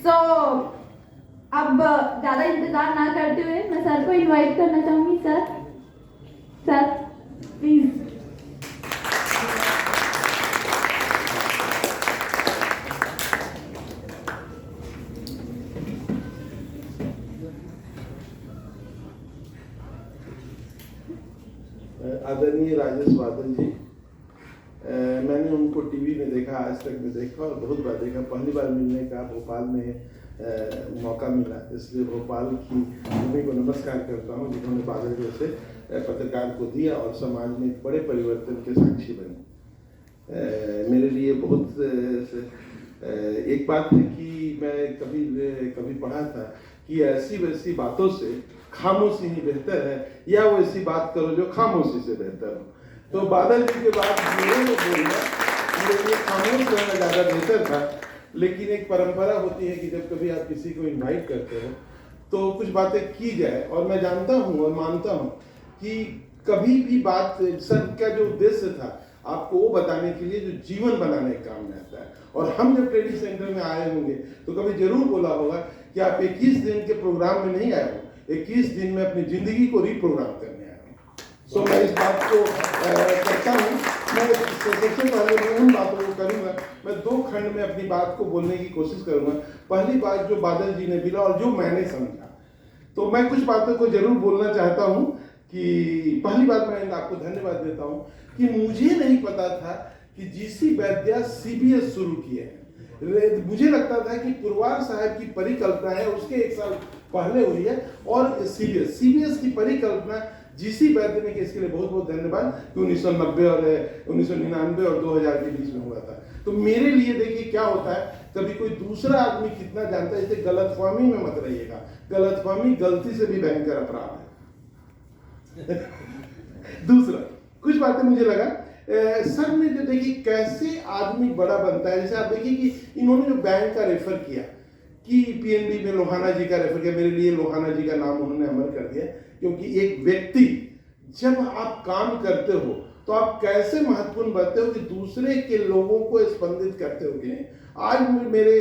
सो अब ज़्यादा इंतज़ार ना करते हुए मैं सर को इनवाइट करना चाहूँगी। Sir please. आदरणीय राजेश बादल जी, मैंने उनको टीवी में देखा, आज तक में देखा और बहुत बार देखा। पहली बार मिलने का भोपाल में मौका मिला, इसलिए भोपाल की भूमि को नमस्कार करता हूँ जिन्होंने बादल जैसे पत्रकार को दिया और समाज में एक बड़े परिवर्तन के साक्षी बने। मेरे लिए बहुत एक बात है कि मैं कभी पढ़ा था कि ऐसी वैसी बातों से खामोशी ही बेहतर है, या वैसी बात करो जो खामोशी से बेहतर हो। तो बादल जी के बाद मेरे लिए खामोश रहना ज़्यादा बेहतर था। लेकिन एक परंपरा होती है कि जब कभी आप किसी को इनवाइट करते हो तो कुछ बातें की जाए, और मैं जानता हूँ और मानता हूँ कि कभी भी बात सर का जो उद्देश्य था आपको वो बताने के लिए जो जीवन बनाने के काम में आता है। और हम जब ट्रेनिंग सेंटर में आए होंगे तो कभी जरूर बोला होगा कि आप 21 दिन के प्रोग्राम में नहीं आए हो, 21 दिन में अपनी जिंदगी को रीप्रोग्राम करने आए हो। सो मैं इस बात को करता हूँ। मैं सबसे पहले मैं उन बातों को करूँगा, मैं 2 खंड में अपनी बात को बोलने की कोशिश करूँगा। पहली बात जो बादल जी ने बोला और जो मैंने समझा, तो मैं कुछ बातों को जरूर बोलना चाहता हूँ। कि पहली बात मैं आपको धन्यवाद देता हूँ कि मुझे नहीं पता था कि जीसी वैद्या सीबीएस शुरू किए हैं। मुझे लगता था कि पुरवार साहब की परिकल्पना है, उसके 1 साल पहले हुई है, और सीबीएस की परिकल्पना जीसी वैद्य ने, इसके लिए बहुत बहुत धन्यवाद कि 1990 और 1999 और 2000 के बीच में हुआ था। तो मेरे लिए देखिए क्या होता है, कभी कोई दूसरा आदमी कितना जानता है, इसे गलतफहमी में मत रहिएगा। गलतफहमी गलती से भी भयंकर अपराध है। दूसरा कुछ बातें मुझे लगा सर ने जो देखिए कैसे आदमी बड़ा बनता है। जैसे आप देखिए कि इन्होंने जो बैंक का रेफर किया कि पीएनबी में लोहाना जी का रेफर किया, मेरे लिए लोहाना जी का नाम उन्होंने अमर कर दिया। क्योंकि एक व्यक्ति जब आप काम करते हो तो आप कैसे महत्वपूर्ण बनते हो कि दूसरे के लोगों को स्पंदित करते हो कि नहीं। आज मेरे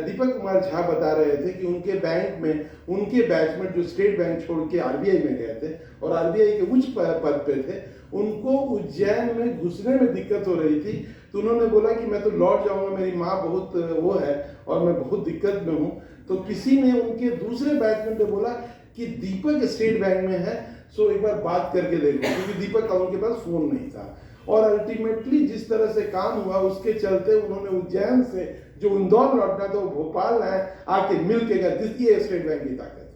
दीपक कुमार झा बता रहे थे कि उनके बैंक में उनके बैचमेट जो स्टेट बैंक छोड़ के आरबीआई में गए थे और आरबीआई के उच्च पद पे थे, उनको उज्जैन में घुसने में दिक्कत हो रही थी। तो उन्होंने बोला कि मैं तो लौट जाऊंगा, मेरी माँ बहुत वो है और मैं बहुत दिक्कत में हूँ। तो किसी ने उनके दूसरे बैचमेट ने बोला कि दीपक स्टेट बैंक में है, सो एक बार बात करके देखो, क्योंकि दीपक का उनके पास फोन नहीं था। और अल्टीमेटली जिस तरह से काम हुआ उसके चलते उन्होंने उज्जैन से जो इंदौर लौटना था वो भोपाल आए, आके मिल के गए। ये स्टेट बैंक की ताकत है।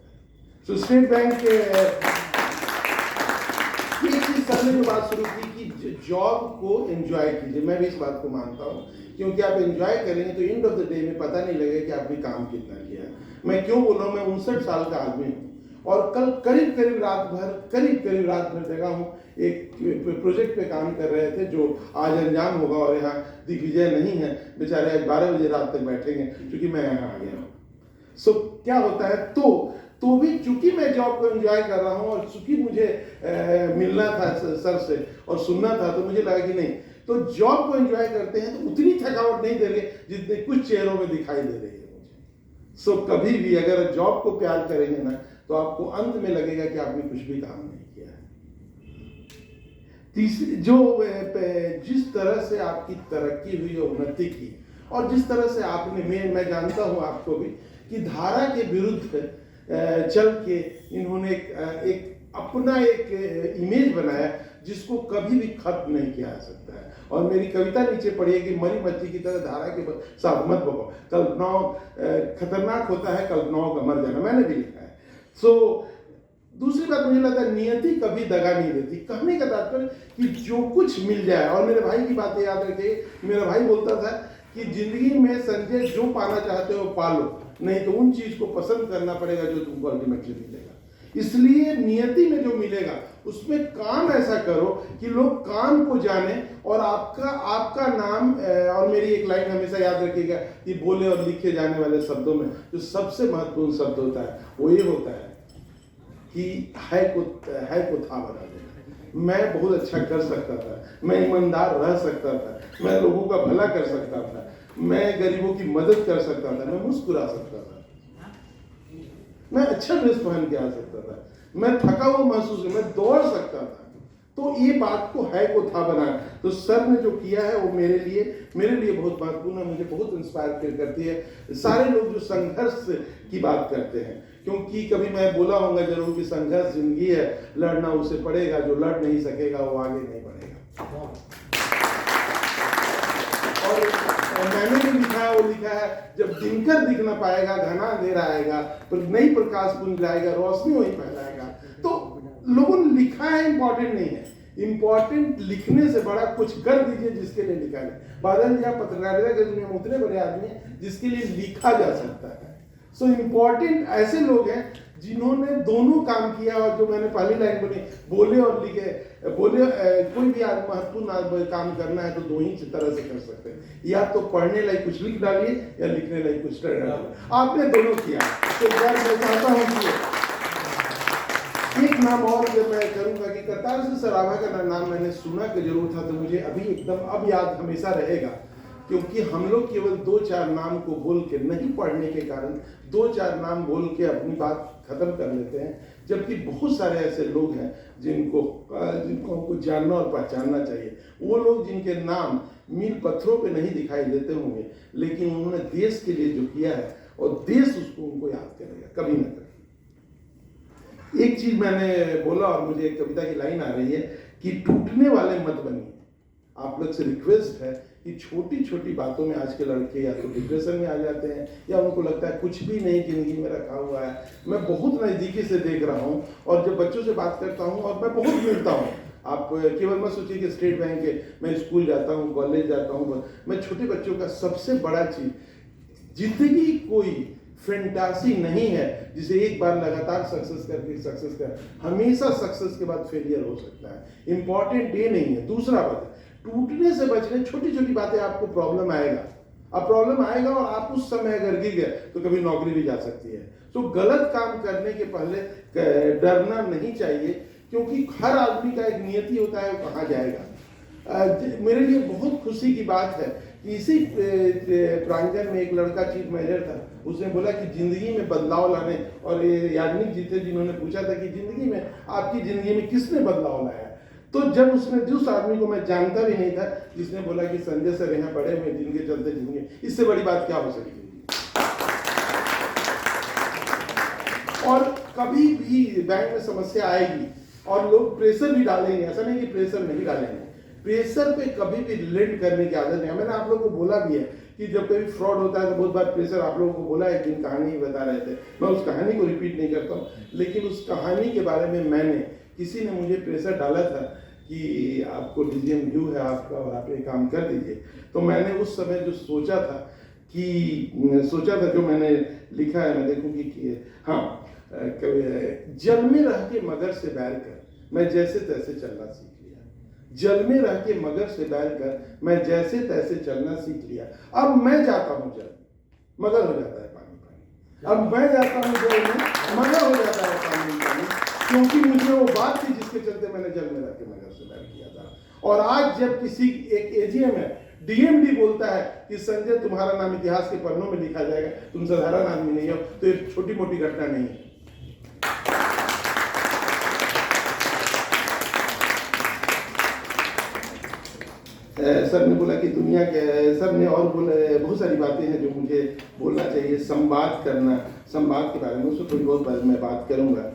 सो स्टेट बैंक के सर ने जो बात शुरू की कि जॉब को एंजॉय कीजिए, मैं भी इस बात को मानता हूँ। क्योंकि आप एंजॉय करेंगे तो एंड ऑफ द डे में पता नहीं लगेगा कि आपने काम कितना किया। मैं क्यों बोल रहा हूँ, मैं 59 साल का आदमी हूँ और कल करीब रात भर जगा हूँ। एक प्रोजेक्ट पे काम कर रहे थे जो आज अंजाम होगा, और यहाँ दिग्विजय नहीं है, बेचारे आज 12 बजे रात तक बैठेंगे क्योंकि मैं यहाँ आ गया हूँ। सो क्या होता है, तो भी चूंकि मैं जॉब को एंजॉय कर रहा हूँ और चूंकि मुझे मिलना था सर से और सुनना था, तो मुझे लगा कि नहीं, तो जॉब को एंजॉय करते हैं तो उतनी थकावट नहीं दे रही जितने कुछ चेहरों में दिखाई दे रही है मुझे। सो कभी भी अगर जॉब को प्यार करेंगे ना तो आपको अंत में लगेगा कि आपने कुछ भी काम नहीं किया है। तीसरी जो जिस तरह से आपकी तरक्की हुई, उन्नति की, और जिस तरह से आपने, मैं जानता हूं आपको भी कि धारा के विरुद्ध चल के इन्होंने एक अपना एक इमेज बनाया जिसको कभी भी खत्म नहीं किया जा सकता है। और मेरी कविता नीचे पढ़ी है कि मरी मच्छी की तरह धारा के साथ मत बहो, कल्पनाओं खतरनाक होता है कल्पनाओं का मर जाना, मैंने भी लिखा है। सो दूसरी बात मुझे लगता है नियति कभी दगा नहीं देती। कहने का तात्पर्य कि जो कुछ मिल जाए, और मेरे भाई की बातें याद रखिए, मेरा भाई बोलता था कि जिंदगी में संजय जो पाना चाहते हो पालो, नहीं तो उन चीज को पसंद करना पड़ेगा जो तुमको अल्टीमेटली मिलेगा। इसलिए नियति में जो मिलेगा उसमें काम ऐसा करो कि लोग काम को जाने और आपका नाम। और मेरी एक लाइन हमेशा याद रखिएगा कि बोले और लिखे जाने वाले शब्दों में जो सबसे महत्वपूर्ण शब्द होता है वो ये होता है कि है को था बना देना। मैं बहुत अच्छा कर सकता था, मैं ईमानदार रह सकता था, मैं लोगों का भला कर सकता था, मैं गरीबों की मदद कर सकता था, मैं मुस्कुरा सकता था, मैं अच्छा ड्रेस पहन के आ सकता था, मैं थका हुआ महसूस मैं दौड़ सकता था। तो ये बात को है को था बनाया। तो सर ने जो किया है वो मेरे लिए बहुत महत्वपूर्ण है, मुझे बहुत इंस्पायर करती है। सारे लोग जो संघर्ष की बात करते हैं, क्योंकि कभी मैं बोला होगा जरूर कि संघर्ष जिंदगी है, लड़ना उसे पड़ेगा, जो लड़ नहीं सकेगा वो आगे नहीं बढ़ेगा। और मैंने जो लिखा है वो लिखा है, जब दिनकर दिख ना पाएगा, घना अंधेरा आएगा, तो नई प्रकाश पुंज लाएगा, रोशनी वही फैलाएगा। तो लोगों ने लिखा है, इंपॉर्टेंट नहीं है, इंपॉर्टेंट लिखने से बड़ा कुछ कर दीजिए जिसके लिए लिखा है। बादल जी, आप पत्रकारिता के दुनिया में उतने बड़े आदमी हैं जिसके लिए लिखा जा सकता है। सो इम्पॉर्टेंट ऐसे लोग हैं जिन्होंने दोनों काम किया। और जो मैंने पहली लाइन बोली, बोले और लिखे, कोई भी महत्वपूर्ण काम करना है तो दो ही तरह से कर सकते हैं, या तो पढ़ने लायक कुछ लिख डालिए या लिखने लायक कुछ कर डालिए। आपने दोनों किया। तो मैं चाहता हूँ कि एक नाम और जब मैं करूंगा कि करतार सिंह सराभा का नाम मैंने सुना कि जरूर था, तो मुझे अभी एकदम अब याद हमेशा रहेगा, क्योंकि हम लोग केवल 2-4 नाम को बोल के, नहीं पढ़ने के कारण 2-4 नाम बोल के अपनी बात खत्म कर लेते हैं, जबकि बहुत सारे ऐसे लोग हैं जिनको हमको जानना और पहचानना चाहिए। वो लोग जिनके नाम मील पत्थरों पे नहीं दिखाई देते होंगे, लेकिन उन्होंने देश के लिए जो किया है और देश उसको उनको याद करेगा कभी ना कभी। एक चीज मैंने बोला और मुझे एक कविता की लाइन आ रही है कि टूटने वाले मत बनिए। आप लोग से रिक्वेस्ट है कि छोटी छोटी बातों में आज के लड़के या तो डिप्रेशन में आ जाते हैं, या उनको लगता है कुछ भी नहीं जिंदगी में रखा हुआ है। मैं बहुत नज़दीकी से देख रहा हूँ, और जब बच्चों से बात करता हूँ और मैं बहुत मिलता हूँ। आप केवल मत सोचिए कि स्टेट बैंक के, मैं स्कूल जाता हूँ, कॉलेज जाता हूँ, मैं छोटे बच्चों का सबसे बड़ा चीज, जिंदगी कोई फैंटासी नहीं है जिसे एक बार लगातार सक्सेस करके सक्सेस कर, हमेशा सक्सेस के बाद फेलियर हो सकता है। इंपॉर्टेंट ये नहीं है। दूसरा बात है, टूटने से बचने, छोटी छोटी बातें आपको प्रॉब्लम आएगा, अब प्रॉब्लम आएगा और आप उस समय अगर गिर गए तो कभी नौकरी भी जा सकती है। तो गलत काम करने के पहले डरना नहीं चाहिए, क्योंकि हर आदमी का एक नियति होता है, वो कहाँ जाएगा। मेरे लिए बहुत खुशी की बात है कि इसी प्रांगण में एक लड़का चीफ मैनेजर था, उसने बोला कि जिंदगी में बदलाव लाने, और ये याग्निक जी थे जिन्होंने पूछा था कि जिंदगी में, आपकी जिंदगी में किसने बदलाव लाया। तो जब उसने, जिस आदमी को मैं जानता भी नहीं था, जिसने बोला कि संजय सर यहाँ पढ़े हुए, जिनके चलते जिंदगी, इससे बड़ी बात क्या हो सकती है। और कभी भी बैंक में समस्या आएगी और लोग प्रेशर भी डालेंगे, ऐसा नहीं कि प्रेशर नहीं डालेंगे, प्रेशर पे कभी भी रिलेट करने की आदत नहीं। मैंने आप लोगों को बोला भी है कि जब कभी फ्रॉड होता है तो बहुत बार प्रेशर, आप लोगों को बोला है, जिन कहानी बता रहे थे, मैं उस कहानी को रिपीट नहीं करता हूँ, लेकिन उस कहानी के बारे में मैंने, किसी ने मुझे प्रेशर डाला था कि आपको डीजीएम व्यू है आपका और आप ये काम कर दीजिए। तो मैंने उस समय जो सोचा था जो मैंने लिखा है, मैं देखूंगी कि हाँ, जल में रह के मगर से बैर कर, मैं जैसे तैसे चलना सीख लिया। जल में रह के मगर से बैर कर, मैं जैसे तैसे चलना सीख लिया। अब मैं जाता हूँ जल, मगर हो जाता है पानी पानी। अब मैं जाता हूँ जल में, मगर हो जाता है पानी पानी, क्योंकि मुझे वो बात थी जिसके चलते मैंने जल में रह के मगर से बैर किया था। और आज जब किसी एक एजीएम है, डीएमडी बोलता है कि संजय तुम्हारा नाम इतिहास के पन्नों में लिखा जाएगा, तुम साधारण आदमी नहीं हो, तो ये छोटी मोटी घटना नहीं है। सर ने बोला कि दुनिया के, सर ने और बोले बहुत सारी बातें हैं जो मुझे बोलना चाहिए। संवाद करना, संवाद के बारे में उसको थोड़ी बहुत मैं बात करूंगा।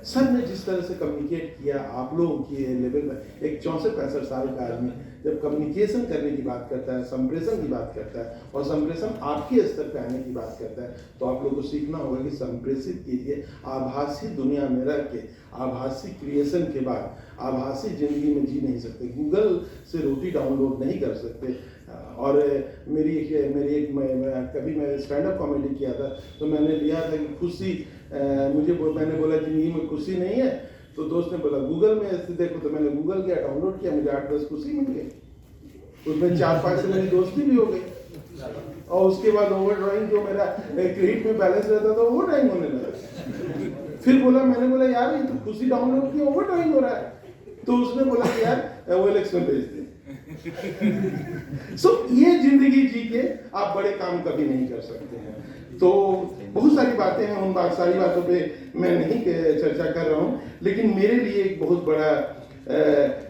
सर ने जिस तरह से कम्युनिकेट किया आप लोगों की लेवल पर, एक 64-65 साल का आदमी जब कम्युनिकेशन करने की बात करता है, संप्रेषण की बात करता है, और संप्रेषण आपके स्तर पे आने की बात करता है, तो आप लोगों को सीखना होगा कि संप्रेषित कीजिए। आभासी दुनिया में रह के, आभासी क्रिएशन के बाद आभासी जिंदगी में जी नहीं सकते, गूगल से रोटी डाउनलोड नहीं कर सकते। और कभी मैं स्टैंड अप कॉमेडी किया था, तो मैंने लिया था कि खुशी, मैंने बोला जिंदगी में खुशी नहीं है, तो दोस्त ने बोला गूगल में ऐसे देखो, तो मैंने गूगल किया, डाउनलोड किया, मुझे 8-10 खुशी मिल गई, उसमें 4-5 से मेरी दोस्ती भी हो गई, और उसके बाद ओवर ड्राइंग, जो मेरा क्रेडिट में बैलेंस रहता था ओवर ड्राइंग होने लगा। फिर मैंने बोला यार ये तो खुशी डाउनलोड की ओवर ड्राइंग हो रहा है, तो उसने बोला कि यार OLX में भेज दे। ये जिंदगी जी के आप बड़े काम कभी नहीं कर सकते हैं। तो बहुत सारी बातें हैं, उन सारी बातों पे मैं नहीं चर्चा कर रहा हूँ, लेकिन मेरे लिए एक बहुत बड़ा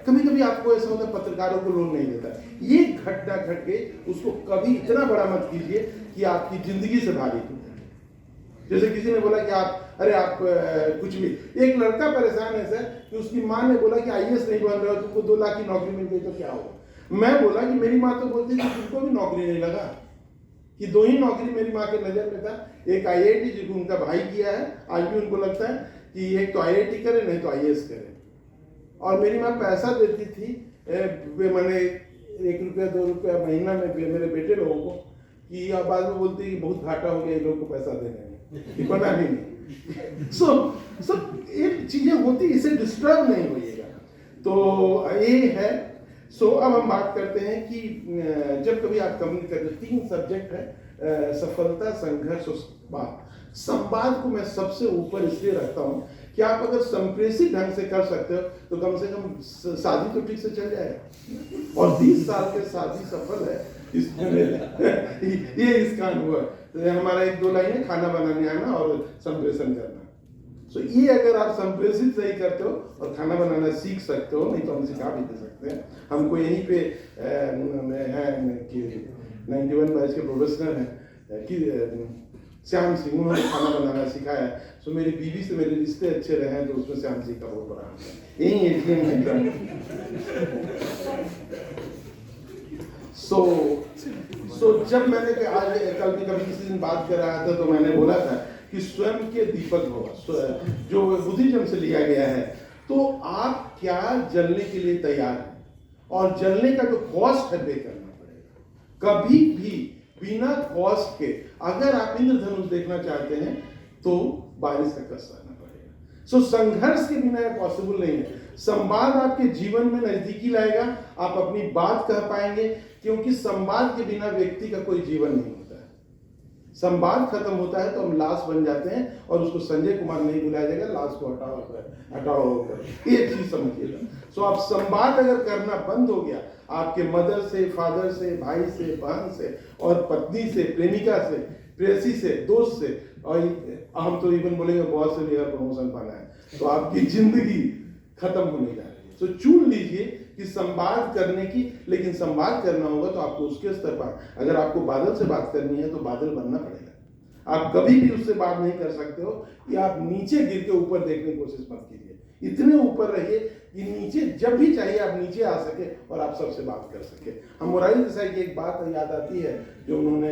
कभी कभी आपको ऐसा होता है पत्रकारों को लोन नहीं देता, ये घटना घट के उसको कभी इतना बड़ा मत कीजिए कि आपकी जिंदगी से भारी हो। जैसे किसी ने बोला कि आप कुछ भी, एक लड़का परेशान है सर कि उसकी माँ ने बोला कि आईएएस नहीं बन रहा हो, तुमको 2 लाख की नौकरी मिल गई तो क्या होगा। मैं बोला कि मेरी माँ तो बोलती थी तुमको भी नौकरी नहीं लगा, कि 2 ही नौकरी मेरी माँ के नजर में था, एक आईआईटी जिसको उनका भाई किया है, आज भी उनको लगता है कि एक तो आईआईटी करे नहीं तो आईएएस करे। और मेरी माँ पैसा देती थी मैंने 1 रुपया 2 रुपया महीना में मेरे बेटे लोगों को, कि अब बाद में बोलती कि बहुत घाटा हो गया इन लोगों को पैसा देने में, कि बना भी नहीं। सो एक चीजें होती, इसे डिस्टर्ब नहीं होइएगा। तो ये है। अब हम बात करते हैं कि जब कभी आप कम्युनिकेट करते, 3 सब्जेक्ट है, सफलता, संघर्ष और संवाद। संवाद को मैं सबसे ऊपर इसलिए रखता हूँ कि आप अगर संप्रेषित ढंग से कर सकते हो तो कम से कम शादी तो ठीक से चल जाएगा। और 20 साल के शादी सफल है इसमें ये इसका अनुभव है। हमारा 1-2 लाइन है, खाना बनाने आना और संप्रेषण करना। ये अगर आप संप्रेषित सही करते हो और खाना बनाना सीख सकते हो, नहीं तो हम सिखा भी दे सकते हैं। हमको यहीं पे है कि 91 बैच के प्रोफेसर हैं कि श्याम सिंह, उन्होंने खाना बनाना सिखाया। मेरी बीवी से मेरे रिश्ते अच्छे रहे हैं तो उसमें श्याम सिंह का बहुत बड़ा हाथ है। यही एटीएम जब मैंने आज कल भी कभी किसी दिन बात कर रहा था तो मैंने बोला था कि स्वयं के दीपक भव, जो बुद्धिज्म से लिया गया है, तो आप क्या जलने के लिए तैयार हैं, और जलने का जो कॉस्ट है पे करना पड़ेगा। कभी भी बिना कॉस्ट के अगर आप इंद्रधनुष देखना चाहते हैं तो बारिश का कष्ट सहना पड़ेगा। संघर्ष के बिना यह पॉसिबल नहीं है। संवाद आपके जीवन में नजदीकी लाएगा, आप अपनी बात कह पाएंगे, क्योंकि संवाद के बिना व्यक्ति का कोई जीवन नहीं होता है। संवाद खत्म होता है तो हम लाश बन जाते हैं, और उसको संजय कुमार नहीं बुलाया जाएगा, लाश को हटाओ एक चीज समझिएगा। आप संवाद अगर करना बंद हो गया, आपके मदर से, फादर से, भाई से, बहन से, और पत्नी से, प्रेमिका से, प्रेयसी से, दोस्त से, और हम तो इवन बोलेंगे बॉस से भी अगर प्रमोशन पाना है, तो आपकी जिंदगी खत्म होने जा रही है। चुन लीजिए कि संवाद करने की, लेकिन संवाद करना होगा तो आपको उसके स्तर पर, अगर आपको बादल से बात करनी है तो बादल बनना पड़ेगा। आप कभी भी उससे बात नहीं कर सकते हो कि आप नीचे गिर के ऊपर देखने की कोशिश मत कीजिए। इतने ऊपर रहिए कि नीचे जब भी चाहिए आप नीचे आ सके और आप सबसे बात कर सके। हम मोरारी देसाई की एक बात याद आती है जो उन्होंने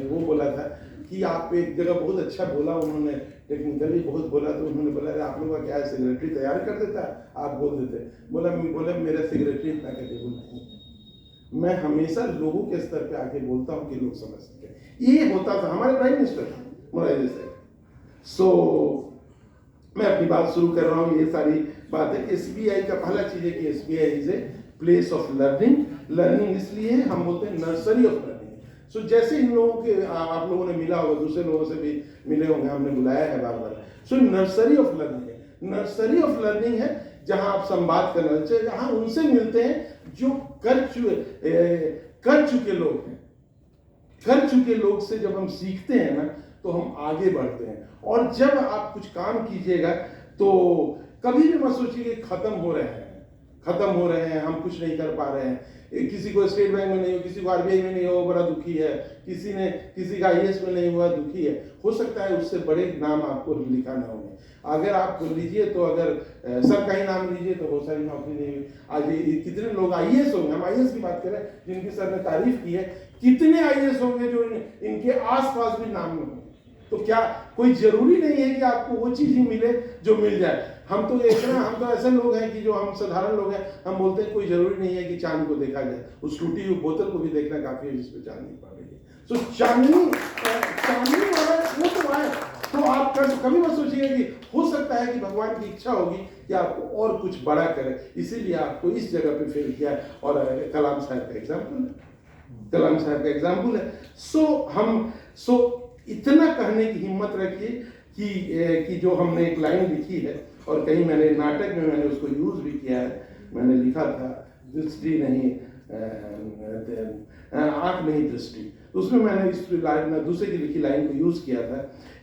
वो बोला था कि आप एक जगह बहुत अच्छा बोला, उन्होंने टेक्निकली बहुत बोला, तो उन्होंने बोला आप लोगों का क्या है, सेक्रेटरी तैयार कर देता है, आप बोल देते। बोला मेरा सेक्रेटरी इतना कैपेबल नहीं है, मैं हमेशा लोगों के स्तर पे आके बोलता हूँ कि लोग समझ सके। ये होता था हमारे प्राइम मिनिस्टर मोरारी देसाई। मैं अपनी बात शुरू कर रहा हूँ। ये सारी बातें एसबीआई का पहला चीज है कि SBI is a place of learning. Learning इसलिए हम बोलते हैं नर्सरी ऑफ लर्निंग। जैसे इन लोगों के आप लोगों ने मिला होगा, दूसरे लोगों से भी मिले होंगे, हमने बुलाया है बार बार। नर्सरी ऑफ लर्निंग है। नर्सरी ऑफ लर्निंग है जहां आप संवाद करना चाहिए, जहां उनसे मिलते हैं जो कर चुके लोग हैं। कर चुके लोग से जब हम सीखते हैं ना तो हम आगे बढ़ते हैं। और जब आप कुछ काम कीजिएगा तो कभी भी मत सोचिए कि खत्म हो रहे हैं, हम कुछ नहीं कर पा रहे हैं। किसी को स्टेट बैंक में नहीं हो, किसी को आरबीआई में नहीं हो, बड़ा दुखी है। किसी का आईएएस में नहीं हुआ, दुखी है। हो सकता है उससे बड़े नाम आपको लिखा ना होंगे। अगर आप लीजिए तो अगर सर का ही नाम लीजिए तो बहुत सारी नौकरी नहीं हुई। आज कितने लोग आईएएस होंगे, हम आईएएस की बात करें जिनकी सर ने तारीफ की है, कितने आईएएस होंगे जो इनके आसपास भी नाम में होंगे। तो क्या कोई जरूरी नहीं है कि आपको वो चीज ही मिले जो मिल जाए। हम तो ऐसे लोग हैं कि जो हम साधारण लोग हैं, हम बोलते हैं कोई जरूरी नहीं है कि चांद को देखा जाए, उस टूटी हुई बोतल को भी देखना काफी है जिसपे चांद नहीं पा रही है। चांदनी वाला वो तो आए तो आप कभी मत सोचिए कि हो सकता है कि भगवान की इच्छा होगी कि आपको और कुछ बड़ा करे, इसीलिए आपको इस जगह पे फेल किया। और कलाम साहब का एग्जाम्पल है। इतना कहने की हिम्मत रखिए कि जो हमने एक लाइन लिखी है और कहीं मैंने नाटक में मैंने उसको यूज भी किया है। मैंने लिखा था दृष्टि नहीं आंख नहीं दृष्टि। उसमें मैंने इस लाइन, दूसरे की लिखी लाइन को यूज किया था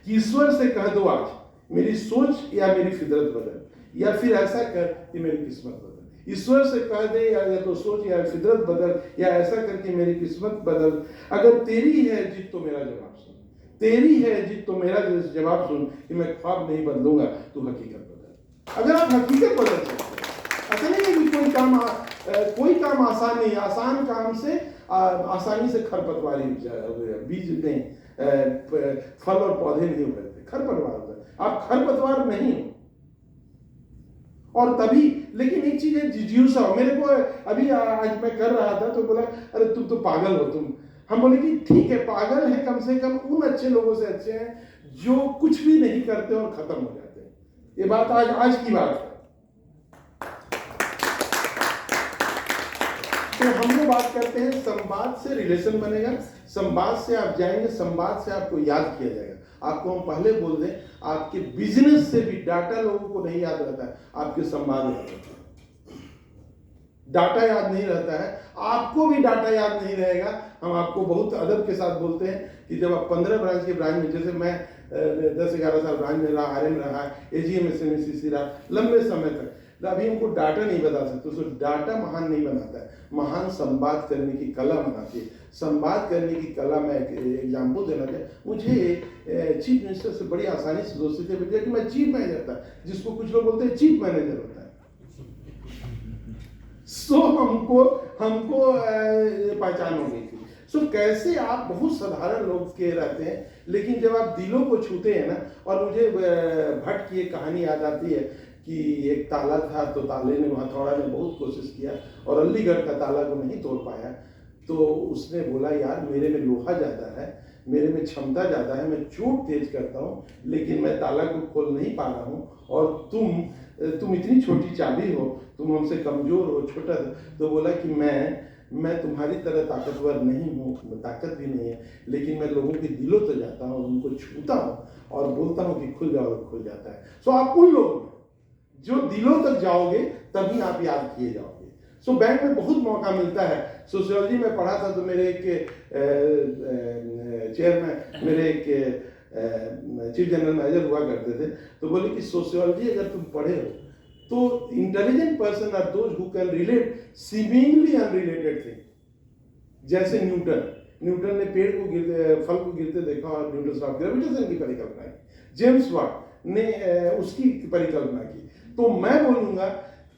कि ईश्वर से कह दो आज मेरी सोच या मेरी फितरत बदल, या फिर ऐसा कर कि मेरी किस्मत बदल। ईश्वर से कह दे या तो सोच या फितरत बदल, या ऐसा करके मेरी किस्मत बदल। अगर तेरी है जीत तो मेरा जवाब सुन, तेरी है जीत तो मेरा जवाब सुन, कि मैं ख्वाब नहीं बदलूंगा, तू हकीकत बदल। अगर आप हकीकत बदल सकते हैं, ऐसा नहीं है कि कोई काम आसान नहीं। आसान काम से आसानी से खरपतवार बीज नहीं, फल और पौधे नहीं उगते, खरपतवार होता है। आप खरपतवार नहीं हो। और तभी, लेकिन एक चीज है जिज्ञासा हो। मेरे को अभी आज मैं कर रहा था तो बोला अरे तुम तो पागल हो तुम। हम बोले कि ठीक है पागल है, कम से कम उन अच्छे लोगों से अच्छे हैं जो कुछ भी नहीं करते और खत्म हो जाते हैं। ये बात आज की बात है। तो हम लोग बात करते हैं संवाद से रिलेशन बनेगा, संवाद से आप जाएंगे, संवाद से आपको याद किया जाएगा। आपको हम पहले बोल दें, आपके बिजनेस से भी डाटा लोगों को नहीं याद रहता है, आपके संवाद याद रहता है। डाटा याद नहीं रहता है, आपको भी डाटा याद नहीं रहेगा। हम आपको बहुत अदब के साथ बोलते हैं कि जब आप 15 ब्रांच के ब्रांच में, जैसे मैं 10-11 साल ब्रांच में रहा, आरएम रहा, एजीएम एसएमसीसी रहा, लंबे समय तक, अभी हमको डाटा नहीं बता सकते। तो डाटा महान नहीं बनाता है, महान संवाद करने की कला बनाती है। संवाद करने की कला, मैं एक एग्जाम्पल देना चाहता, मुझे चीफ मिनिस्टर से बड़ी आसानी से दोस्ती से मिल जाए कि मैं चीफ मैनेजर था, जिसको कुछ लोग बोलते हैं चीफ मैनेजर होता है। सो हमको पहचान हो गई थी। सो कैसे आप बहुत साधारण लोग के रहते हैं, लेकिन जब आप दिलों को छूते हैं ना। और मुझे भट्ट की एक कहानी याद आती है कि एक ताला था, तो ताले ने, हथौड़ा ने बहुत कोशिश किया और अलीगढ़ का ताला को नहीं तोड़ पाया। तो उसने बोला यार मेरे में लोहा ज़्यादा है, मेरे में क्षमता ज़्यादा है, मैं चोट तेज करता हूँ, लेकिन मैं ताला को खोल नहीं पा रहा हूँ। और तुम इतनी छोटी चाबी हो, तुम हमसे कमज़ोर हो, छोटा। तो बोला कि मैं तुम्हारी तरह ताकतवर नहीं हूँ, ताकत भी नहीं है, लेकिन मैं लोगों के दिलों तक जाता हूँ, उनको छूता हूँ और बोलता हूँ कि खुल जाओ, खुल जाता है। सो आप उन लोगों में जो दिलों तक जाओगे तभी आप याद किए जाओगे। सो बैंक में बहुत मौका मिलता है। सोशियोलॉजी में पढ़ा था तो मेरे एक चेयरमैन, मेरे एक चीफ जनरल मैनेजर हुआ करते थे, तो बोले कि सोशियोलॉजी अगर तुम पढ़े हो तो intelligent person are those who can relate seemingly unrelated thing. जैसे न्यूटन ने पेड़ को फल को गिरते देखा और न्यूटन ऑफ ग्रेविटेशन की परिकल्पना की। जेम्स वाट ने उसकी परिकल्पना की। तो मैं बोलूंगा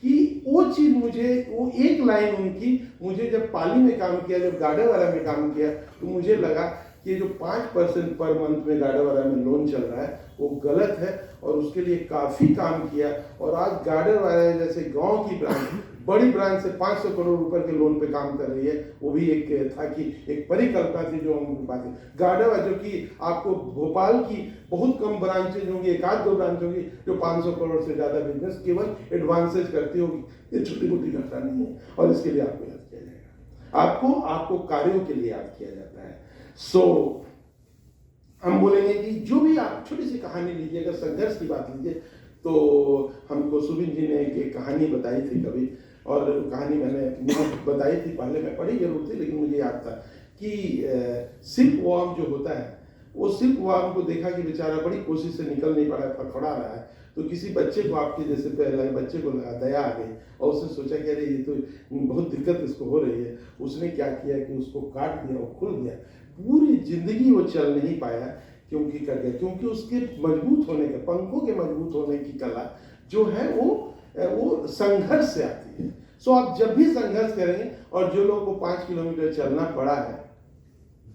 कि वो चीज मुझे, वो एक लाइन उनकी, मुझे जब पाली में काम किया, जब गाड़ेवाला में काम किया, तो मुझे लगा कि जो 5% पर मंथ में गाड़ेवाला में लोन चल रहा है वो गलत है, और उसके लिए काफ़ी काम किया। और आज गाड़ेवाला जैसे गांव की ब्रांच, बड़ी ब्रांच से 500 करोड़ रुपए के लोन पे काम कर रही है। वो भी एक था कि एक परिकल्पना थी जो हम बात है। गाड़ेवाला जो कि आपको भोपाल की बहुत कम ब्रांचेज होंगी, 1-2 ब्रांच होगी जो 500 करोड़ से ज़्यादा बिजनेस केवल एडवांसेज करती होगी। ये छोटी मोटी घटना नहीं है, और इसके लिए आपको याद किया जाएगा। आपको कार्यों के लिए याद किया जाता है। सो हम बोलेंगे कि जो भी आप छोटी सी कहानी लीजिए, अगर संघर्ष की बात लीजिए, तो हमको सुबिन जी ने एक कहानी बताई थी कभी, और कहानी मैंने बताई थी पहले, मैं पढ़ी जरूर थी लेकिन मुझे याद था कि सिल्क वॉर्म जो होता है, वो सिल्क वॉर्म को देखा कि बेचारा बड़ी कोशिश से निकल नहीं पा रहा है, फड़फड़ा रहा है। तो किसी बच्चे को, आपके जैसे पहले बच्चे को दया आ गई और उसने सोचा कि अरे ये तो बहुत दिक्कत इसको हो रही है। उसने क्या किया कि उसको काट दिया, वो खुल गया। पूरी जिंदगी वो चल नहीं पाया, क्योंकि कर गया, क्योंकि उसके मजबूत होने के, पंखों के मजबूत होने की कला जो है वो संघर्ष से आती है। सो आप जब भी संघर्ष करेंगे, और जो लोगों को 5 किलोमीटर चलना पड़ा है,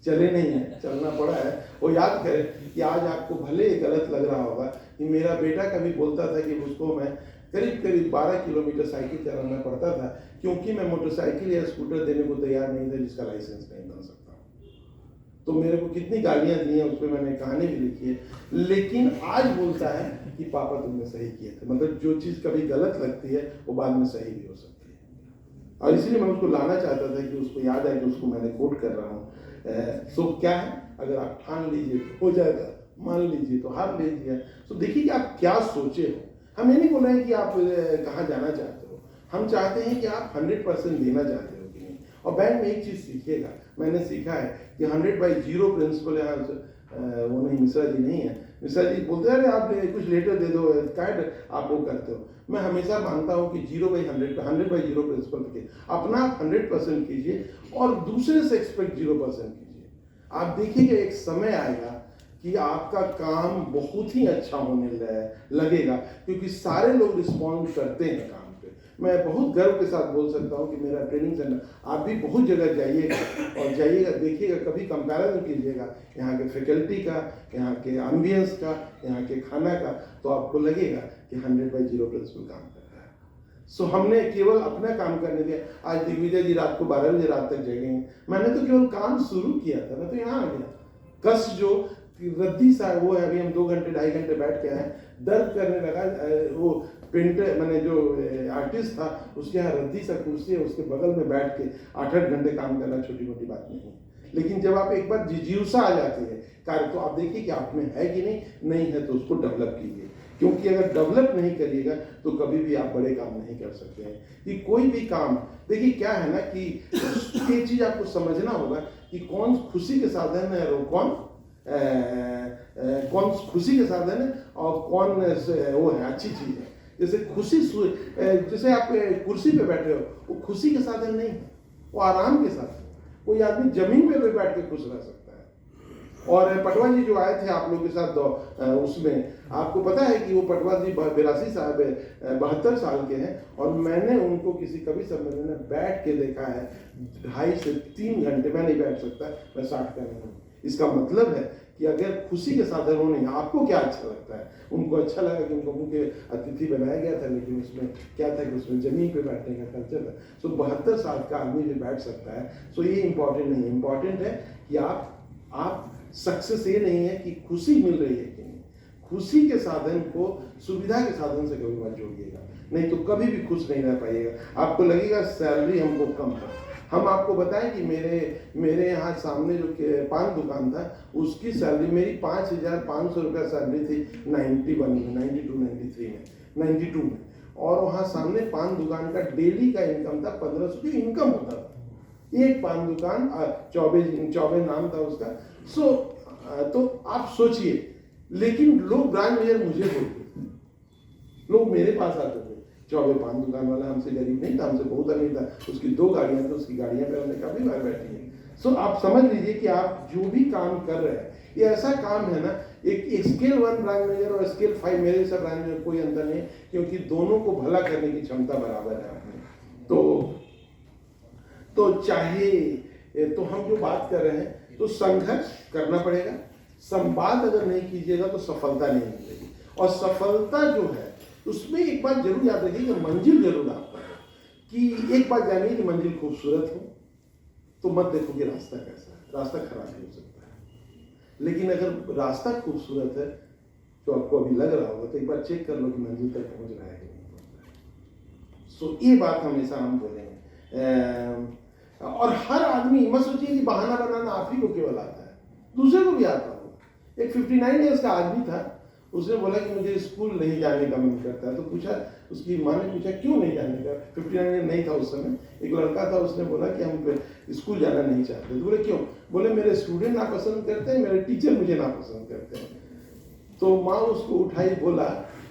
चले नहीं है, चलना पड़ा है, वो याद करें कि आज आपको भले गलत लग रहा होगा कि मेरा बेटा कभी बोलता था कि उसको मैं करीब 12 किलोमीटर साइकिल चलाना पड़ता था, क्योंकि मैं मोटरसाइकिल या स्कूटर देने को तैयार नहीं था जिसका लाइसेंस नहीं बन सकता। तो मेरे को कितनी गालियां दी हैं, उस पर मैंने कहानी भी लिखी है, लेकिन आज बोलता है कि पापा तुमने सही किए थे। मतलब जो चीज़ कभी गलत लगती है वो बाद में सही भी हो सकती है। और इसलिए मैं उसको लाना चाहता था कि उसको याद आए कि उसको मैंने कोट कर रहा हूँ। सो क्या है, अगर आप ठान लीजिए तो हो जाएगा, मान लीजिए तो हार लीजिए। तो देखिए कि आप क्या सोचे हो। हम ये नहीं बोल रहे हैं कि आप कहाँ जाना चाहते हो, हम चाहते हैं कि आप 100% देना चाहते हो कि नहीं, और बैंक में एक चीज़ सीखिएगा, मैंने सीखा है कि 100/0 प्रिंसिपल यहाँ वो नहीं, मिश्रा जी नहीं है। मिश्रा जी बोलते हैं आप कुछ लेटर दे दो, कार्ड आप वो करते हो। मैं हमेशा मानता हूँ कि 0/100 100/0 प्रिंसिपल रखिए, अपना 100% कीजिए और दूसरे से एक्सपेक्ट 0% कीजिए। आप देखिएगा एक समय आएगा कि आपका काम बहुत ही अच्छा होने लगेगा, क्योंकि सारे लोग रिस्पॉन्ड करते हैं काम पे। मैं बहुत गर्व के साथ बोल सकता हूँ कि मेरा ट्रेनिंग सेंटर, आप भी बहुत जगह जाइएगा और जाइएगा, देखिएगा, कभी कंपैरिजन कीजिएगा यहाँ के फैकल्टी का, यहाँ के एम्बियंस का, यहाँ के खाना का, तो आपको लगेगा कि 100/0 प्रिंसिपल काम कर रहा है। सो हमने केवल अपना काम करने दिया। आज दिग्विजय जी रात को 12 बजे रात तक जगेंगे, मैंने तो केवल काम शुरू किया था, मैं तो यहाँ आ गया। कस जो रद्दी सा वो है, अभी हम 2 घंटे 2.5 घंटे बैठ के आए, दर्द करने लगा। वो पेंटर मैंने जो आर्टिस्ट था उसके यहाँ रद्दी सा कुर्सी है, उसके बगल में बैठ के 8-8 घंटे काम करना छोटी मोटी बात नहीं है। लेकिन जब आप एक बार जिज्ञासा आ जाती है कार्य, तो आप देखिए कि आप में है कि नहीं है तो उसको डेवलप कीजिए, क्योंकि अगर डेवलप नहीं करिएगा तो कभी भी आप बड़े काम नहीं कर सकते हैं। कि कोई भी काम, देखिए क्या है ना कि एक चीज आपको समझना होगा कि कौन खुशी के साधन है और कौन खुशी के साधन है और कौन वो है अच्छी चीज है। जैसे खुशी, जैसे आप कुर्सी पे बैठे हो, वो खुशी के साधन नहीं है, वो आराम के साधन। कोई आदमी जमीन पे भी बैठ के खुश रह सकता है। और पटवा जी जो आए थे आप लोग के साथ उसमें, आपको पता है कि वो पटवा जी 82 साल 72 साल के हैं, और मैंने उनको किसी कवि सम्मेलन में बैठ के देखा है 2.5 से 3 घंटे। मैं नहीं बैठ सकता, मैं 60 का नहीं हूँ। इसका मतलब है कि अगर खुशी के साधन हो नहीं, आपको क्या अच्छा लगता है? उनको अच्छा लगा कि उनको मुख्य अतिथि बनाया गया था, लेकिन उसमें क्या था कि उसमें जमीन पे बैठने का कल्चर था। सो 72 साल का आदमी भी बैठ सकता है। सो ये इंपॉर्टेंट नहीं है, इंपॉर्टेंट है कि आप सक्सेस ये नहीं है कि खुशी मिल रही है कि नहीं, खुशी के साधन को सुविधा के साधन से कभी मत जोड़िएगा, नहीं तो कभी भी खुश नहीं रह पाइएगा। आपको लगेगा सैलरी हमको कम है। हम आपको बताएं कि मेरे यहाँ सामने जो पान दुकान था, उसकी सैलरी मेरी 5,500 रुपया सैलरी थी 91 में, 92 93 में, 92 में। और वहाँ सामने पान दुकान का डेली का इनकम था 1500 की इनकम होता था। एक पान दुकान, चौबे नाम था उसका। सो तो आप सोचिए, लेकिन लोग ब्रांड मैनेजर मुझे बोलते थे, लोग मेरे पास आते थे। चौबे पान दुकान वाला हमसे गरीब नहीं था, हमसे बहुत अमीर था, उसकी 2 गाड़ियां थी, उसकी गाड़ियां पे हमने काफी बार बैठी है। सो आप समझ लीजिए कि आप जो भी काम कर रहे हैं, ये ऐसा काम है ना, एक स्केल 1 ब्रांड मैनेजर और स्केल 5 मेरे जैसा ब्रांड मैनेजर कोई अंतर नहीं, क्योंकि दोनों को भला करने की क्षमता बराबर है आपने। तो चाहे तो हम जो बात कर रहे हैं, तो संघर्ष करना पड़ेगा। संवाद अगर नहीं कीजिएगा तो सफलता नहीं मिलेगी। और सफलता जो है उसमें एक बात जरूर याद रखिए कि मंजिल जरूर आपका है। कि एक बात जानिए कि मंजिल खूबसूरत हो तो मत देखो कि रास्ता कैसा है, रास्ता खराब भी हो सकता है। लेकिन अगर रास्ता खूबसूरत है तो आपको अभी लग रहा होगा, तो एक बार चेक कर लो कि मंजिल तक पहुंच रहा है कि नहीं पहुंच रहा है। सो ये बात हमेशा हम बोलेंगे। और हर आदमी, मत सोचिए कि बहाना बनाना आप ही को केवल आता है, दूसरे को भी आता होगा। एक 59 ईयर्स का आदमी था, उसने बोला कि मुझे स्कूल नहीं जाने का मन करता है। तो पूछा, उसकी माँ ने पूछा क्यों नहीं जाने का? 59 ईयर नहीं था उस समय, एक लड़का था, उसने बोला कि हम स्कूल जाना नहीं चाहते। तो बोले क्यों? बोले मेरे स्टूडेंट नापसंद करते हैं, मेरे टीचर मुझे नापसंद करते हैं। तो माँ उसको उठाई, बोला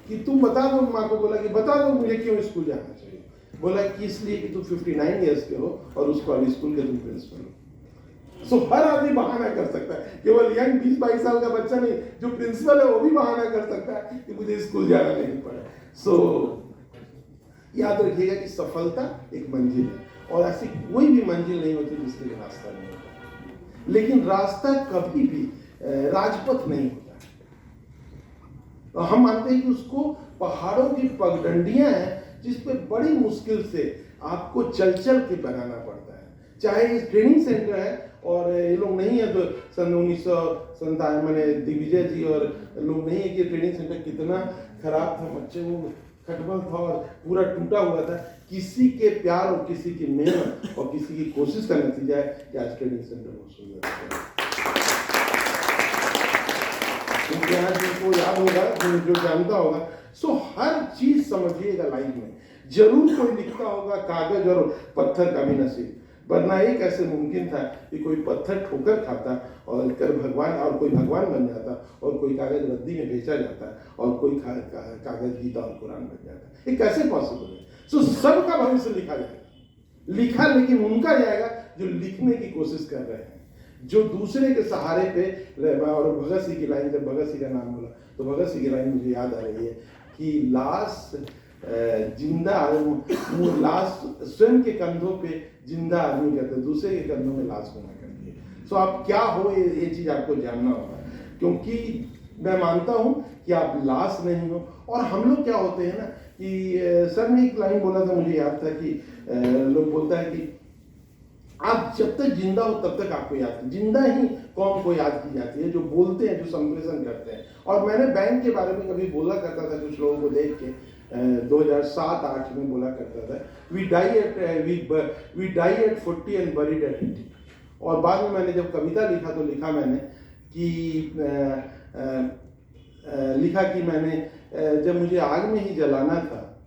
कि तुम बता दो, माँ को बोला कि बता दो मुझे क्यों स्कूल जाना चाहिए। बोला कि इसलिए कि तुम 59 ईयर्स के हो और उसको अभी स्कूल के तुम प्रिंसिपल हो। सो हर आदमी बहाना कर सकता है, केवल यंग 20-22 साल का बच्चा नहीं, जो प्रिंसिपल है वो भी बहाना कर सकता है कि मुझे स्कूल जाना नहीं पड़ा। सो याद रखिएगा कि सफलता एक मंजिल है, और ऐसी कोई भी मंजिल नहीं होती जिसके लिए रास्ता नहीं होता। लेकिन रास्ता कभी भी राजपथ नहीं होता। हम मानते हैं कि उसको पहाड़ों की पगडंडियां हैं जिस पे बड़ी मुश्किल से आपको चल के बनाना पड़ता है। चाहे ये ट्रेनिंग सेंटर है, और ये लोग नहीं है तो सन 1997 में दिग्विजय जी और लोग नहीं है कि ट्रेनिंग सेंटर कितना खराब था, बच्चे वो खटबल था और पूरा टूटा हुआ था। किसी के प्यार और किसी की मेहनत और किसी की कोशिश का नतीजा है कि आज ट्रेनिंग सेंटर बहुत सुंदर है। यहाँ जिनको याद होगा, जो जानता होगा। सो हर चीज समझिएगा लाइफ में, जरूर कोई लिखता होगा कागज और पत्थर का भी नसीब। वरना ये कैसे मुमकिन था कि कोई पत्थर ठोकर खाता और कर भगवान, और कोई भगवान बन जाता, और कोई कागज रद्दी में बेचा जाता, और कोई कागज गीता और कुरान बन जाता। ये कैसे पॉसिबल है? सो सबका भविष्य लिखा जाएगा, लिखा लेकिन उनका जाएगा जो लिखने की कोशिश कर रहे हैं, जो दूसरे के सहारे पे। और भगत सिंह की लाइन, जब भगत सिंह का नाम बोला तो भगत सिंह की लाइन मुझे याद आ रही है कि लाश जिंदा आदमी, लाश स्वयं के कंधों पे जिंदा आदमी करते, दूसरे के कंधों में लाश को ना करती है। सो आप क्या हो, ये चीज आपको जानना होगा, क्योंकि मैं मानता हूं कि आप लाश नहीं हो। और हम लोग क्या होते हैं ना कि सर ने एक लाइन बोला था, मुझे याद था कि लोग बोलता है कि आप जब तक जिंदा हो तब तक आपको याद, जिंदा ही कौम को याद की जाती है, जो बोलते हैं, जो संप्रेषण करते हैं। और मैंने बैंक के बारे में कभी बोला करता था कुछ लोगों को देख के, 2007-8 में बोला करता था, we die at 40 and buried at 80। और बाद में मैंने जब कविता लिखा तो लिखा मैंने कि जब मुझे आग में ही जलाना था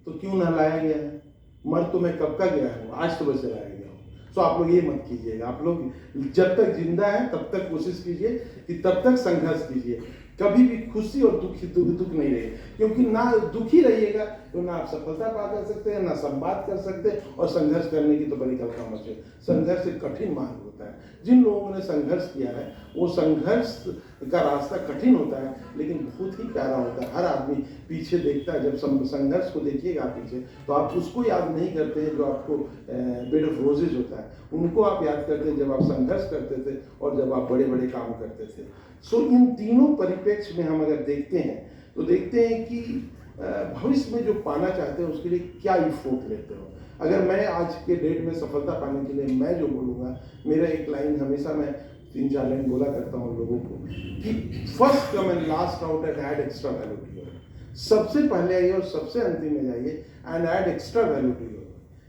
तो क्यों न लाया गया है, मर तो मैं कब का गया हूँ, आज तो बस जलाया गया हूँ। सो आप लोग ये मत कीजिएगा, आप लोग जब तक जिंदा है तब तक कोशिश कीजिए कि तब तक संघर्ष कीजिए, कभी भी खुशी और दुख नहीं रहे, क्योंकि ना दुखी रहिएगा तो ना आप सफलता पा कर सकते हैं, ना संवाद कर सकते हैं, और संघर्ष करने की तो बड़ी कल्पना मत है। संघर्ष एक कठिन मार्ग होता है, जिन लोगों ने संघर्ष किया है वो संघर्ष का रास्ता कठिन होता है लेकिन बहुत ही प्यारा होता है। हर आदमी पीछे देखता है, जब संघर्ष को देखिएगा पीछे तो आप उसको याद नहीं करते हैं जो आपको बेड ऑफ रोजेज होता है, उनको आप याद करते हैं जब आप संघर्ष करते थे और जब आप बड़े बड़े काम करते थे। सो इन तीनों परिप्रेक्ष्य में हम अगर देखते हैं तो देखते हैं कि भविष्य में जो पाना चाहते हैं उसके लिए क्या इफोर्ट लेते हो। अगर मैं आज के डेट में सफलता पाने के लिए मैं जो बोलूँगा, मेरा एक लाइन हमेशा मैं 3-4 लाइन बोला करता हूँ लोगों को कि first come and last out and add extra value to your. सबसे पहले आइए और सबसे अंतिम में जाइए and add extra value to your.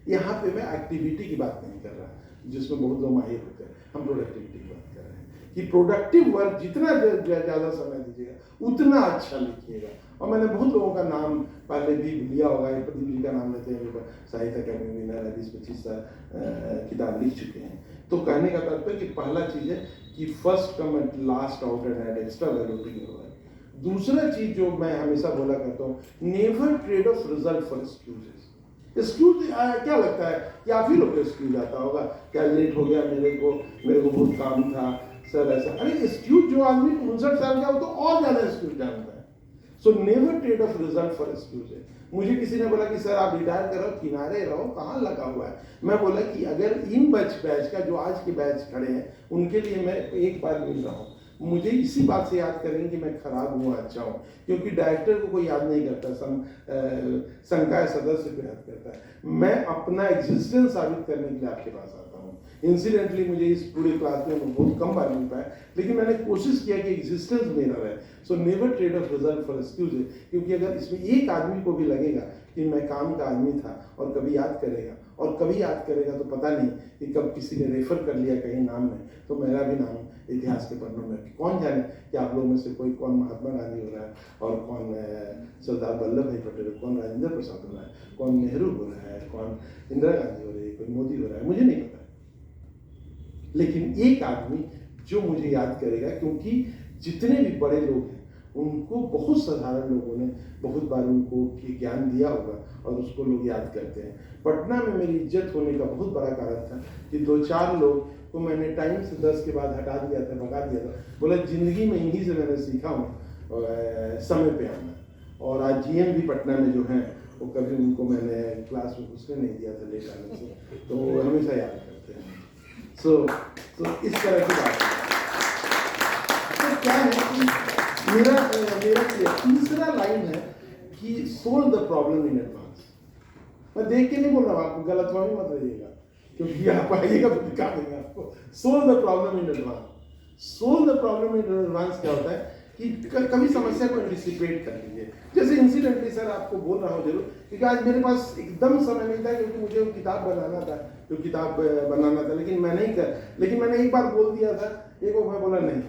यहाँ पे मैं एक्टिविटी की बात नहीं कर रहा जिसमें बहुत लोग माहिर होते हैं, हम प्रोडक्टिविटी की बात कर रहे हैं कि प्रोडक्टिव वर्क जितना ज़्यादा समय दीजिएगा उतना अच्छा लिखिएगा। और मैंने बहुत लोगों का नाम पहले भी लिया होगा, प्रदीप जी का नाम लेते हैं, साहित्य अकादमी विनर 20-25 किताब लिख चुके हैं। तो कहने का तात्पर्य कि पहला चीज़ है कि first come and last out and add extra value to your work. दूसरा चीज़ जो मैं हमेशा बोला करता हूँ, never trade off result for excuses. Excuse क्या लगता है कि आप ही लोग को एक्सक्यूज आता होगा, क्या लेट हो गया, मेरे को बहुत काम था सर, ऐसा। अरे एक्सक्यूज जो आदमी 59 साल का हो तो और ज़्यादा एक्सक्यूज जानता है। So never trade off result for excuse. मुझे किसी ने बोला कि सर आप रिटायर करो, किनारे रहो, कहाँ लगा हुआ है। मैं बोला कि अगर इन बैच का जो आज के बैच खड़े हैं उनके लिए मैं एक बार मिल रहा हूँ, मुझे इसी बात से याद करेंगे कि मैं खराब हुआ अच्छा हूँ, क्योंकि डायरेक्टर को कोई याद नहीं करता, संकाय सदस्य को याद करता है। मैं अपना एग्जिस्टेंस साबित करने के लिए आपके पास आता हूँ। इंसिडेंटली मुझे इस पूरे क्लास में बहुत कम बार मिल पाया, लेकिन मैंने कोशिश किया कि एग्जिस्टेंस मेरा रहे। So never trade off result for excuse, क्योंकि अगर इसमें एक आदमी को भी लगेगा कि मैं काम का आदमी था और कभी याद करेगा तो पता नहीं कि कब किसी ने रेफर कर लिया कहीं नाम में तो मेरा भी नाम इतिहास के पन्नों में, कौन जाने कि आप लोगों में से कोई कौन महात्मा गांधी हो रहा है और कौन सरदार वल्लभ भाई पटेल, कौन राजेंद्र प्रसाद हो रहा है, कौन नेहरू हो रहा है, कौन इंदिरा गांधी हो रही है, कोई मोदी हो रहा है, मुझे नहीं पता। लेकिन एक आदमी जो मुझे याद करेगा, क्योंकि जितने भी बड़े लोग हैं उनको बहुत साधारण लोगों ने बहुत बार उनको ज्ञान दिया होगा और उसको लोग याद करते हैं। पटना में मेरी इज्जत होने का बहुत बड़ा कारण था कि 2-4 लोग को मैंने टाइम से 10 के बाद हटा दिया था, भगा दिया था। बोला जिंदगी में इन्हीं से मैंने सीखा हूँ समय पे आना। और आज जीएम भी पटना में जो हैं वो कभी उनको मैंने क्लास में घुसने नहीं दिया था लेट आने से, तो वो हमेशा याद करते हैं। सो इस तरह की बात है। तो क्या है कि मेरा तीसरा लाइन है कि solve the problem in advance. मैं देख के नहीं बोल रहा हूँ, आपको गलतफहमी मत रहिएगा, क्योंकि आप आइएगा तो दिखा देंगे आपको। Solve the problem in advance. Solve the problem in advance क्या होता है कि कभी समस्या को एंटिसिपेट कर लीजिए। जैसे इंसिडेंटली सर आपको बोल रहा हूँ जरूर, क्योंकि आज मेरे पास एकदम समय नहीं था, क्योंकि मुझे वो किताब बनाना था, लेकिन मैंने एक बार बोल दिया था, एक वो मैं बोला नहीं,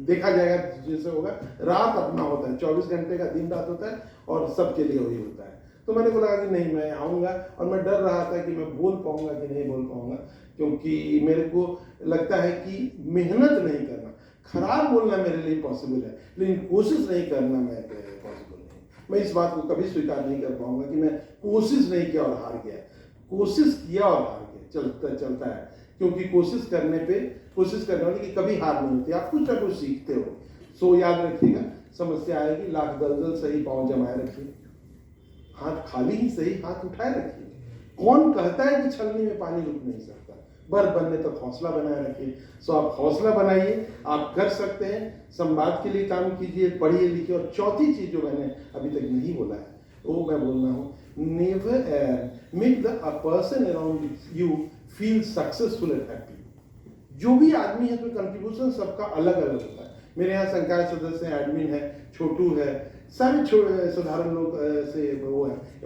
देखा जाएगा जैसे होगा। रात अपना होता है, 24 घंटे का दिन रात होता है और सबके लिए वही होता है। तो मैंने बोला कि नहीं मैं आऊँगा, और मैं डर रहा था कि मैं बोल पाऊँगा कि नहीं बोल पाऊँगा, क्योंकि मेरे को लगता है कि मेहनत नहीं करना, खराब बोलना मेरे लिए पॉसिबल है, लेकिन कोशिश नहीं करना मैं पॉसिबल नहीं। मैं इस बात को कभी स्वीकार नहीं कर पाऊँगा कि मैं कोशिश नहीं किया और हार गया। कोशिश किया और हार गया, चलता है, क्योंकि कोशिश करने वाले की कभी हार नहीं होती, आप कुछ ना कुछ सीखते हो। सो याद रखिएगा, समस्या आएगी, लाख दलदल सही पाँव जमाए रखिए, हाथ खाली ही सही हाथ उठाए रखिए। कौन कहता है कि छलनी में पानी रुक नहीं सकता, बर बनने तक हौसला बनाए रखिए। सो आप हौसला बनाइए, आप कर सकते हैं, संवाद के लिए काम कीजिए, पढ़िए लिखिए। और चौथी चीज जो मैंने अभी तक नहीं बोला है वो मैं बोल रहा हूँ, never make the person around you feel successful and happy. जो भी आदमी है तो कंट्रीब्यूशन सबका अलग अलग होता है। मेरे यहाँ संकाय सदस्य हैं, एडमिन है, छोटू है, सारे साधारण लोग से वो है,